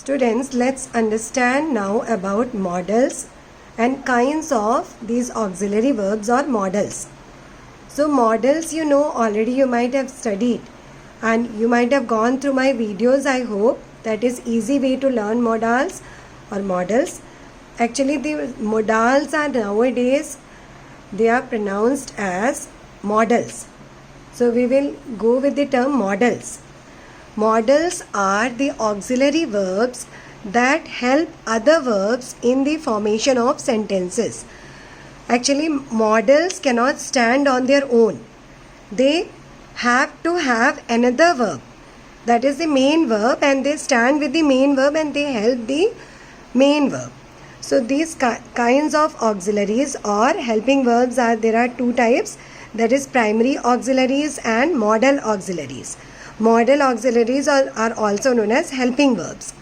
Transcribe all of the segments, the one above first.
Students, let's understand now about models and kinds of these auxiliary verbs or models. So models, you know, already you might have studied and you might have gone through my videos, I hope. That is easy way to learn modals or models. Actually, the modals are nowadays, they are pronounced as models. So we will go with the term models. Models are the auxiliary verbs that help other verbs in the formation of sentences. Actually, models cannot stand on their own. They have to have another verb. That is the main verb, and they stand with the main verb and they help the main verb. So these kinds of auxiliaries or helping verbs there are two types. That is primary auxiliaries and modal auxiliaries. Modal auxiliaries are also known as helping verbs.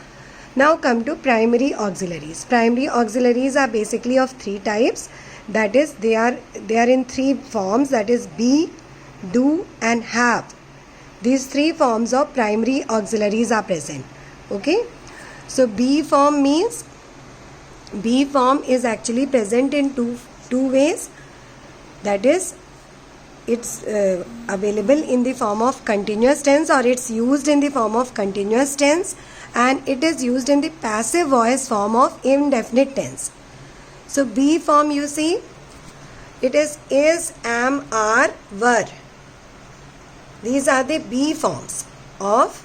Now come to primary auxiliaries. Primary auxiliaries are basically of three types. That is, they are in three forms. That is be, do and have. These three forms of primary auxiliaries are present. Okay. So be form means, be form is actually present in two ways. That is, it's available in the form of continuous tense, or it's used in the form of continuous tense, and it is used in the passive voice form of indefinite tense. So be form, you see, it is, am, are, were. These are the be forms of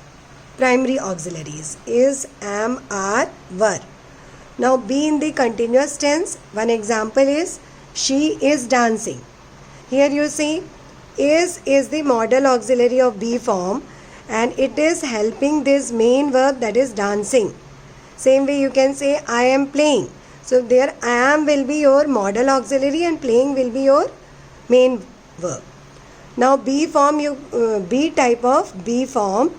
primary auxiliaries. Is, am, are, were. Now be in the continuous tense. One example is she is dancing. Here you see is the modal auxiliary of be form, and it is helping this main verb, that is dancing. Same way you can say I am playing. So there I am will be your modal auxiliary and playing will be your main verb. Now be form, be type of be form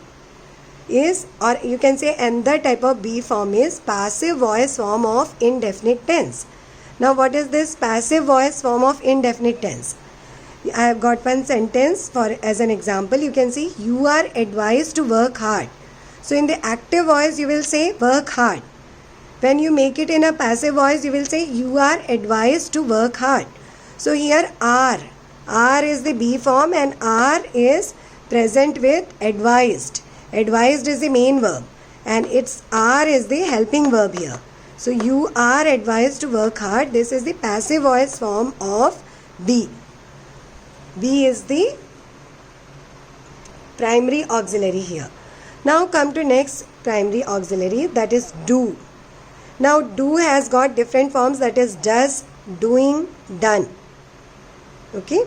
is, or you can say another type of be form is passive voice form of indefinite tense. Now what is this passive voice form of indefinite tense? I have got one sentence for as an example. You can see you are advised to work hard. So in the active voice you will say work hard. When you make it in a passive voice you will say you are advised to work hard. So here are is the be form and are is present with advised. Advised is the main verb and its are is the helping verb here. So you are advised to work hard. This is the passive voice form of be. Be is the primary auxiliary here. Now come to next primary auxiliary, that is do. Now do has got different forms, that is does, doing, done. Okay.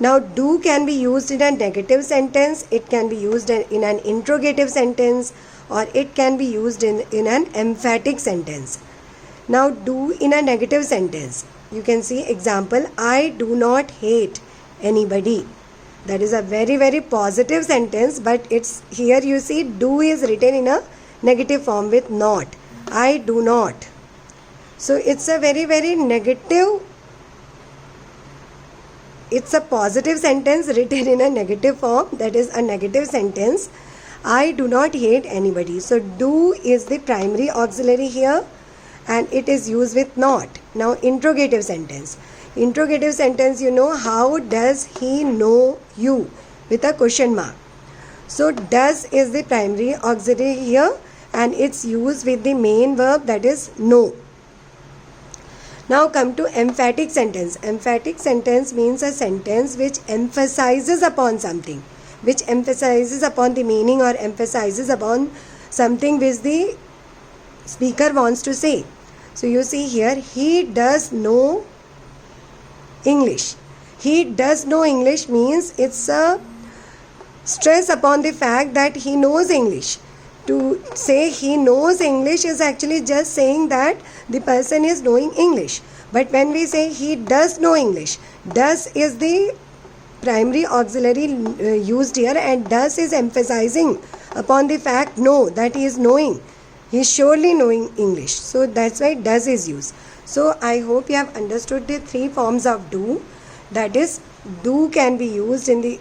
Now do can be used in a negative sentence, it can be used in an interrogative sentence, or it can be used in an emphatic sentence. Now do in a negative sentence. You can see example, I do not hate anybody. That is a very, very positive sentence, but it's here you see do is written in a negative form with not. I do not. So it's a very, very negative, it's a positive sentence written in a negative form, that is a negative sentence. I do not hate anybody. So do is the primary auxiliary here and it is used with not. Now interrogative sentence. Interrogative sentence, you know, how does he know you, with a question mark. So does is the primary auxiliary here and it's used with the main verb, that is know. Now come to emphatic sentence. Emphatic sentence means a sentence which emphasizes upon something, which emphasizes upon the meaning or emphasizes upon something which the speaker wants to say. So you see here, he does know English. He does know English means it's a stress upon the fact that he knows English. To say he knows English is actually just saying that the person is knowing English. But when we say he does know English, does is the primary auxiliary used here, and does is emphasizing upon the fact know, that he is knowing. He is surely knowing English. So that's why does is used. So I hope you have understood the three forms of do. That is, do can be used in the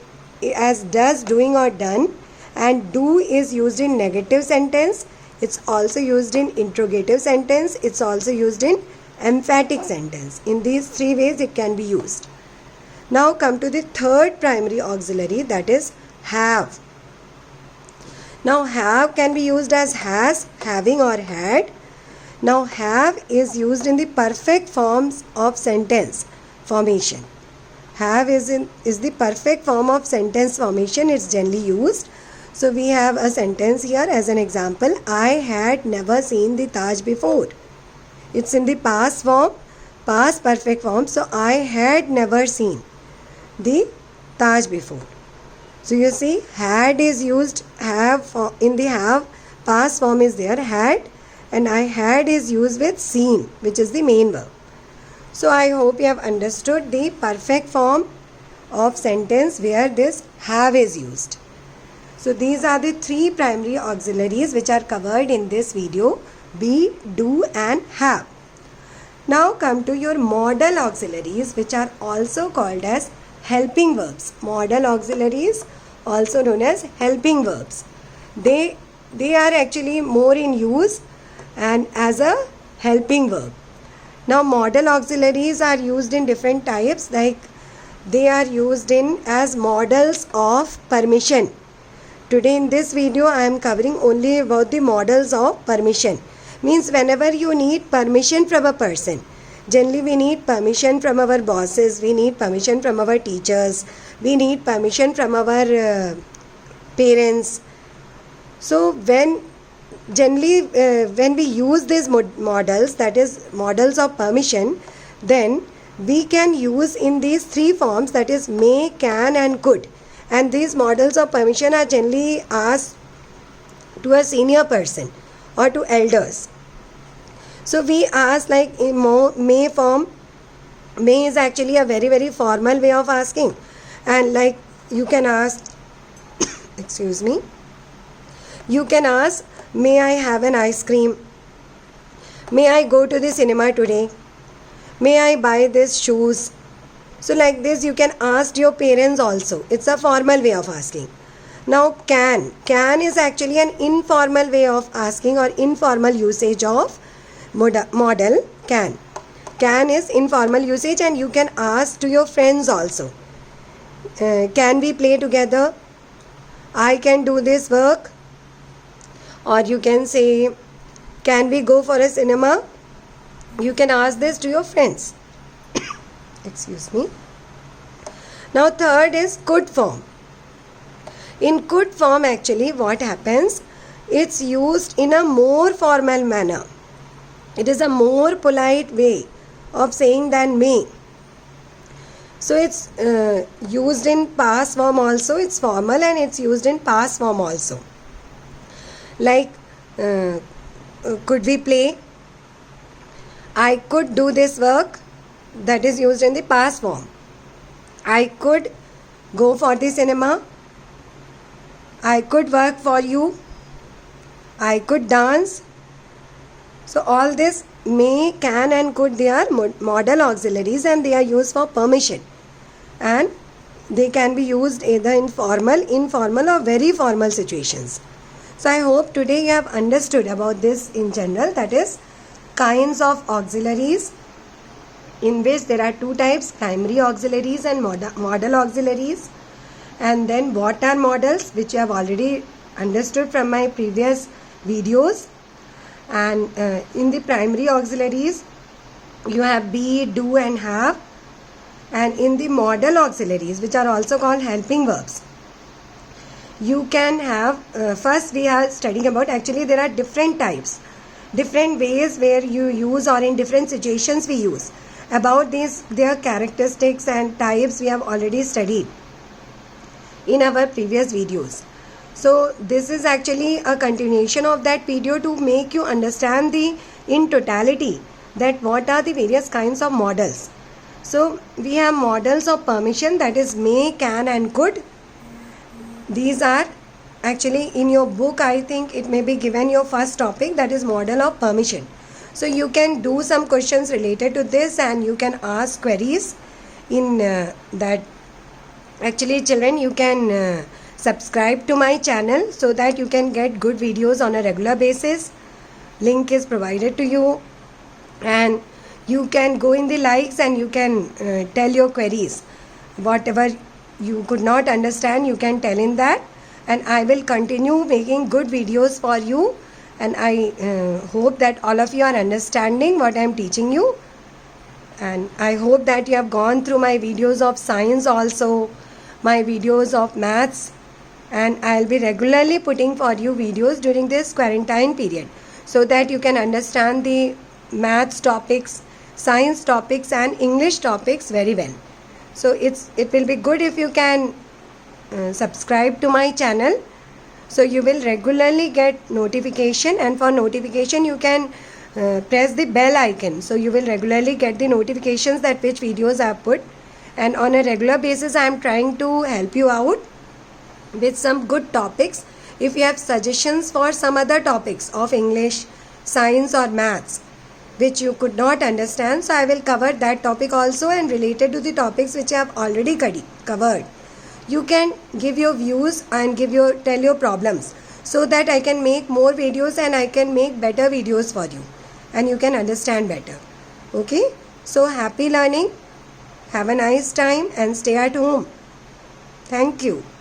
as does, doing or done, and do is used in negative sentence. It's also used in interrogative sentence. It's also used in emphatic sentence. In these three ways it can be used. Now come to the third primary auxiliary, that is have. Now have can be used as has, having, or had. Now have is used in the perfect forms of sentence formation. Have is the perfect form of sentence formation. It's generally used. So we have a sentence here as an example. I had never seen the Taj before. It's in the past form, past perfect form. So I had never seen the Taj before. So you see, had is used, have in the have, past form is there, had, and I had is used with seen, which is the main verb. So I hope you have understood the perfect form of sentence where this have is used. So these are the three primary auxiliaries which are covered in this video: be, do, and have. Now come to your modal auxiliaries, which are also called as helping verbs. Modal auxiliaries, also known as helping verbs. They are actually more in use and as a helping verb. Now modal auxiliaries are used in different types, like they are used in as modals of permission. Today in this video I am covering only about the modals of permission. Means whenever you need permission from a person, generally we need permission from our bosses, we need permission from our teachers, we need permission from our parents. So when we use these modals, that is modals of permission, then we can use in these three forms, that is may, can, and could. And these modals of permission are generally asked to a senior person or to elders. So we ask like in may form. May is actually a very, very formal way of asking. And like you can ask, excuse me, you can ask, may I have an ice cream? May I go to the cinema today? May I buy these shoes? So like this you can ask your parents also. It's a formal way of asking. Now can is actually an informal way of asking or informal usage of modal can. Can is informal usage, and you can ask to your friends also. Can we play together? I can do this work. Or you can say, can we go for a cinema? You can ask this to your friends. Excuse me. Now third is could form. In could form actually what happens? It's used in a more formal manner. It is a more polite way of saying than may. So it's used in past form also. It's formal and it's used in past form also. Like could we play? I could do this work. That is used in the past form. I could go for the cinema. I could work for you. I could dance. So all this may, can, and could, they are modal auxiliaries and they are used for permission. And they can be used either in formal, informal, or very formal situations. So I hope today you have understood about this in general, that is kinds of auxiliaries, in which there are two types: primary auxiliaries and modal auxiliaries. And then what are modals, which you have already understood from my previous videos. And in the primary auxiliaries you have be, do, and have. And in the modal auxiliaries, which are also called helping verbs, you can have first we are studying about, actually there are different types, different ways where you use, or in different situations we use. About these, their characteristics and types we have already studied in our previous videos. So this is actually a continuation of that video to make you understand in totality that what are the various kinds of modals. So we have modals of permission, that is may, can, and could. These are actually in your book, I think it may be given your first topic, that is modal of permission. So you can do some questions related to this and you can ask queries in that. Actually children, you can subscribe to my channel so that you can get good videos on a regular basis. Link is provided to you, and you can go in the likes and you can tell your queries. Whatever you could not understand, you can tell in that, and I will continue making good videos for you. And I hope that all of you are understanding what I am teaching you. And I hope that you have gone through my videos of science also, my videos of maths, and I'll be regularly putting for you videos during this quarantine period so that you can understand the maths topics, science topics and English topics very well. So it will be good if you can subscribe to my channel, so you will regularly get notification, and for notification you can press the bell icon, so you will regularly get the notifications that which videos I have put. And on a regular basis I am trying to help you out with some good topics. If you have suggestions for some other topics of English, science or maths which you could not understand, so I will cover that topic also, and related to the topics which I have already covered, you can give your views and tell your problems, so that I can make more videos and I can make better videos for you and you can understand better. Okay, so happy learning, have a nice time and stay at home. Thank you.